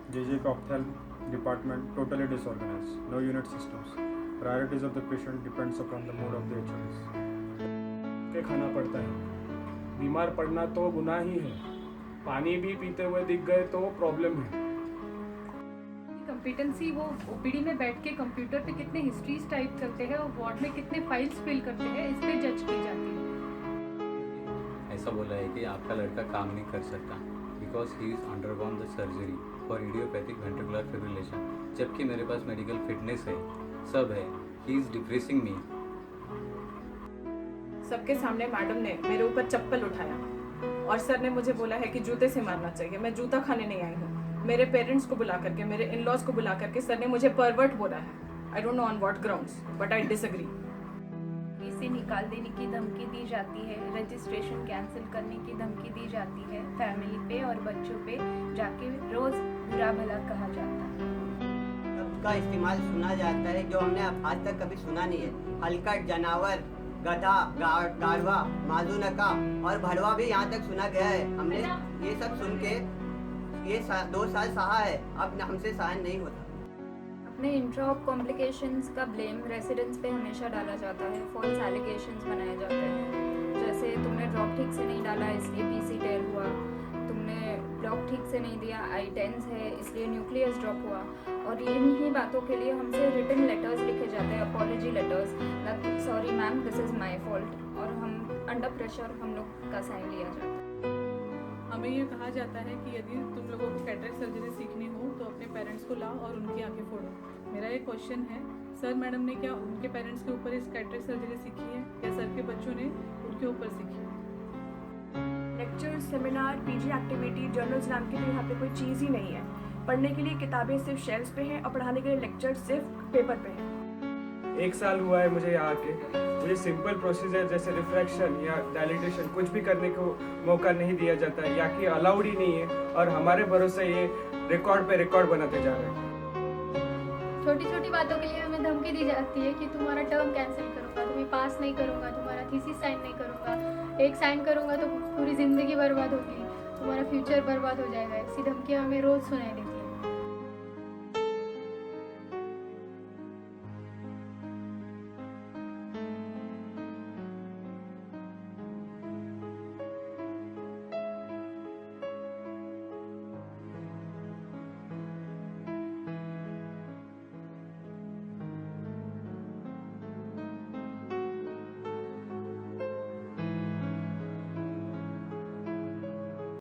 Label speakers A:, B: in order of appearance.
A: JJ का ophthalmic department totally disorganized. No unit systems. Priorities of the patient depends upon the mood of the HODs.
B: के खाना पड़ता है, बीमार पड़ना तो गुनाह ही है, पानी भी पीते हुए दिख गए तो प्रॉब्लम है।
C: कॉम्पिटेंसी वो ओपीडी में बैठ के कंप्यूटर पे कितने हिस्ट्रीज टाइप करते हैं और वार्ड में कितने फाइल्स फिल करते हैं, इस पे जज की जाती है।
D: ऐसा बोला है कि आपका लड़का काम नहीं कर सकता because he is undergone the surgery for idiopathic ventricular fibrillation, जबकि मेरे पास मेडिकल फिटनेस है, सब है। ही इज़ डिप्रेसिंग मी।
E: सबके सामने मैडम ने मेरे ऊपर चप्पल उठाया और सर ने मुझे बोला है कि जूते से मारना चाहिए। मैं जूता खाने नहीं आई हूँ। मेरे पेरेंट्स को बुला करके, मेरे इन लॉज को बुला करके सर ने मुझे परवर्ट बोला है। I don't know on what grounds but I disagree.
F: इसे निकाल देने की धमकी दी जाती है, रजिस्ट्रेशन कैंसिल करने की धमकी दी जाती है, फैमिली पे और बच्चों पे जाके रोज बुरा भला कहा जाता है।
G: का इस्तेमाल सुना जाता है जो हमने आज तक कभी सुना नहीं है। हलकट, जनावर, गधा, गाड़वा, माजूनका और भड़वा भी यहाँ तक सुना गया है। हमने ये सब सुन के ये 2 साल सहा है, अब हमसे सहन नहीं होता।
F: अपने इंट्रॉप कॉम्प्लिकेशंस का ब्लेम रेसिडेंट्स पे हमेशा डाला जाता है, फॉल्स एलिगेशंस बनाए जाते हैं, जैसे तुमने ड्रॉप ठीक से नहीं डाला इसलिए पीसी टेयर हुआ, तुमने ब्लॉक ठीक से नहीं दिया, आई टेंस है इसलिए न्यूक्लियस ड्रॉप हुआ। और इन्हीं बातों के लिए हमसे रिटन लेटर्स लिखे जाते हैं, apology letters, sorry ma'am this is my fault, और हम अंडर प्रेशर हम लोग का साइन लिया जाता है।
E: हमें ये कहा जाता है कि यदि तुम लोगों को कैटरेक्ट सर्जरी सीखनी हो तो अपने पेरेंट्स को लाओ और उनकी आंखें फोड़ो। मेरा ये क्वेश्चन है, सर मैडम ने क्या उनके पेरेंट्स के ऊपर इस कैटरेक्ट सर्जरी सीखी है या सर के बच्चों ने उनके ऊपर सीखी है?
H: Lecture, seminar, PG activity, journals नाम की तो यहाँ पे कोई चीज़ ही नहीं है। पढ़ने के लिए किताबें सिर्फ शेल्फ्स पे हैं और पढ़ाने के लिए लेक्चर सिर्फ पेपर पे हैं।
B: 1 साल हुआ है मुझे यहाँ आके, मुझे सिंपल प्रोसीजर जैसे रिफ्रैक्शन या डायलिटेशन कुछ भी करने को मौका नहीं दिया जाता है, या कि अलाउड ही नहीं है, और हमारे भरोसे ये रिकॉर्ड पे रिकॉर्ड बनाते जा रहे हैं।
C: छोटी छोटी बातों के लिए हमें धमकी दी जाती है कि तुम्हारा टर्म कैंसिल करूँगा, तुम्हें पास नहीं करूँगा, तुम्हारा थीसिस साइन नहीं करूँगा, एक साइन करूँगा तो पूरी ज़िंदगी बर्बाद होगी, तुम्हारा फ्यूचर बर्बाद हो जाएगा। ऐसी धमकियाँ हमें रोज़ सुनाई देती हैं।